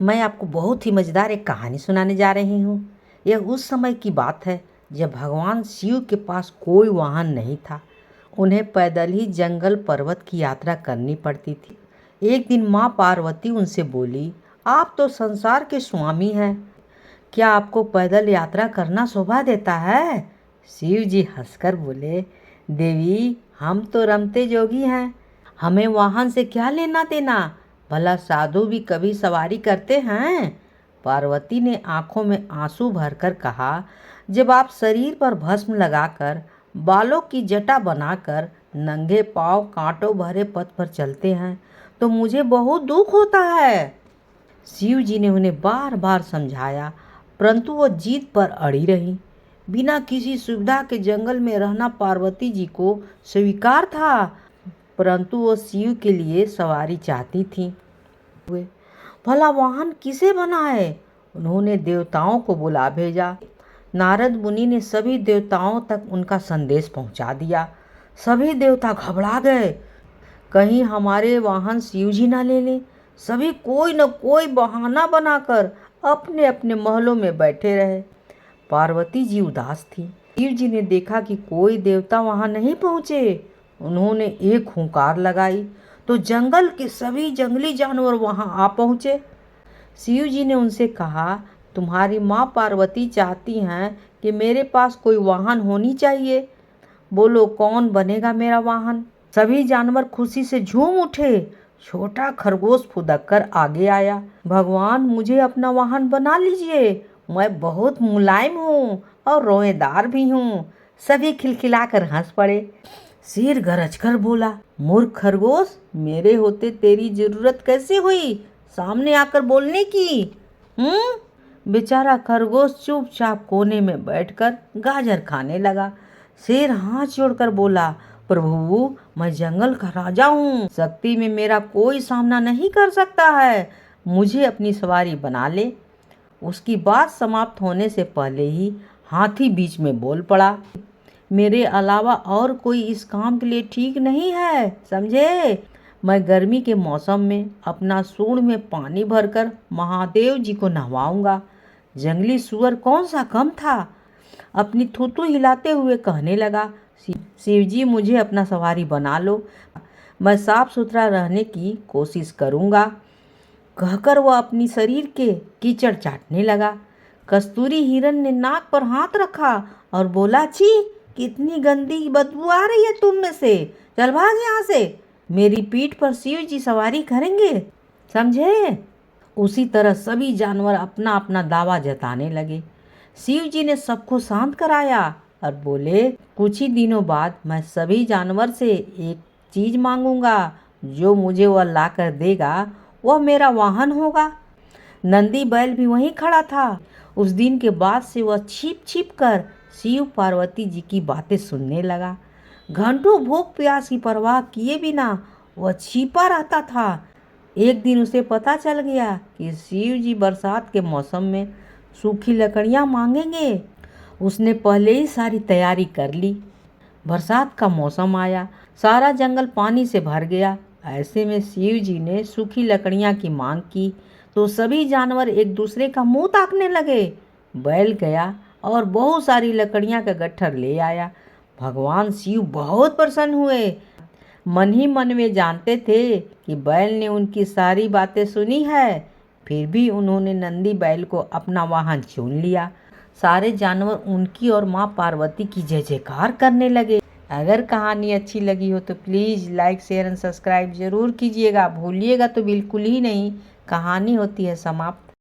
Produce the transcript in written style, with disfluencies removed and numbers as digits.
मैं आपको बहुत ही मज़ेदार एक कहानी सुनाने जा रही हूँ। यह उस समय की बात है जब भगवान शिव के पास कोई वाहन नहीं था। उन्हें पैदल ही जंगल पर्वत की यात्रा करनी पड़ती थी। एक दिन माँ पार्वती उनसे बोली, आप तो संसार के स्वामी हैं, क्या आपको पैदल यात्रा करना शोभा देता है? शिव जी हंसकर बोले, देवी हम तो रमते जोगी हैं, हमें वाहन से क्या लेना देना, भला साधु भी कभी सवारी करते हैं? पार्वती ने आंखों में आंसू भरकर कहा, जब आप शरीर पर भस्म लगाकर, बालों की जटा बनाकर, नंगे पांव कांटों भरे पथ पर चलते हैं तो मुझे बहुत दुख होता है। शिव जी ने उन्हें बार बार समझाया, परंतु वो जीत पर अड़ी रही। बिना किसी सुविधा के जंगल में रहना पार्वती जी को स्वीकार था, परंतु वो शिव के लिए सवारी चाहती थी। भला वाहन किसे बनाए? उन्होंने देवताओं को बुला भेजा। नारद मुनि ने सभी देवताओं तक उनका संदेश पहुंचा दिया। सभी देवता घबरा गए, कहीं हमारे वाहन शिव जी ना ले लें। सभी कोई न कोई बहाना बनाकर अपने अपने महलों में बैठे रहे। पार्वती जी उदास थी। शिव जी ने देखा कि कोई देवता वहां नहीं पहुंचे। उन्होंने एक हुंकार लगाई तो जंगल के सभी जंगली जानवर वहां आ पहुंचे। शिव जी ने उनसे कहा, तुम्हारी माँ पार्वती चाहती हैं कि मेरे पास कोई वाहन होनी चाहिए। बोलो कौन बनेगा मेरा वाहन? सभी जानवर खुशी से झूम उठे। छोटा खरगोश फुदक कर आगे आया, भगवान मुझे अपना वाहन बना लीजिए, मैं बहुत मुलायम हूँ और रोएदार भी हूँ। सभी खिलखिलाकर हंस पड़े। शेर गरज कर बोला, मूर्ख खरगोश, मेरे होते तेरी जरूरत कैसे हुई सामने आकर बोलने की? बेचारा खरगोश चुपचाप कोने में बैठकर गाजर खाने लगा। शेर हाथ जोड़कर बोला, प्रभु मैं जंगल का राजा हूँ, शक्ति में मेरा कोई सामना नहीं कर सकता है, मुझे अपनी सवारी बना ले। उसकी बात समाप्त होने से पहले ही हाथी बीच में बोल पड़ा, मेरे अलावा और कोई इस काम के लिए ठीक नहीं है, समझे? मैं गर्मी के मौसम में अपना सूंड में पानी भरकर महादेव जी को नहवाऊंगा। जंगली सुअर कौन सा कम था, अपनी थूथू हिलाते हुए कहने लगा, शिव जी मुझे अपना सवारी बना लो, मैं साफ सुथरा रहने की कोशिश करूंगा। कहकर वह अपनी शरीर के कीचड़ चाटने लगा। कस्तूरी हिरण ने नाक पर हाथ रखा और बोला, छी कितनी गंदी बदबू आ रही है तुम में से, चल भाग यहाँ से, मेरी पीठ पर शिव जी सवारी करेंगे, समझे? उसी तरह सभी जानवर अपना अपना दावा जताने लगे। शिव जी ने सबको शांत कराया और बोले, कुछ ही दिनों बाद मैं सभी जानवर से एक चीज मांगूंगा, जो मुझे वह ला कर देगा वह मेरा वाहन होगा। नंदी बैल भी वहीं खड़ा था। उस दिन के बाद से वह छिप छिप कर शिव पार्वती जी की बातें सुनने लगा। घंटों भूख प्यास की परवाह किए बिना वह छिपा रहता था। एक दिन उसे पता चल गया कि शिव जी बरसात के मौसम में सूखी लकड़ियां मांगेंगे। उसने पहले ही सारी तैयारी कर ली। बरसात का मौसम आया, सारा जंगल पानी से भर गया। ऐसे में शिव जी ने सूखी लकड़ियां की मांग की तो सभी जानवर एक दूसरे का मुंह ताकने लगे। बैल गया और बहुत सारी लकड़ियां का गट्ठर ले आया। भगवान शिव बहुत प्रसन्न हुए। मन ही मन में जानते थे कि बैल ने उनकी सारी बातें सुनी है, फिर भी उन्होंने नंदी बैल को अपना वाहन चुन लिया। सारे जानवर उनकी और माँ पार्वती की जय जयकार करने लगे। अगर कहानी अच्छी लगी हो तो please like share and subscribe ज़रूर कीजिएगा, भूलिएगा तो बिल्कुल ही नहीं। कहानी होती है समाप्त।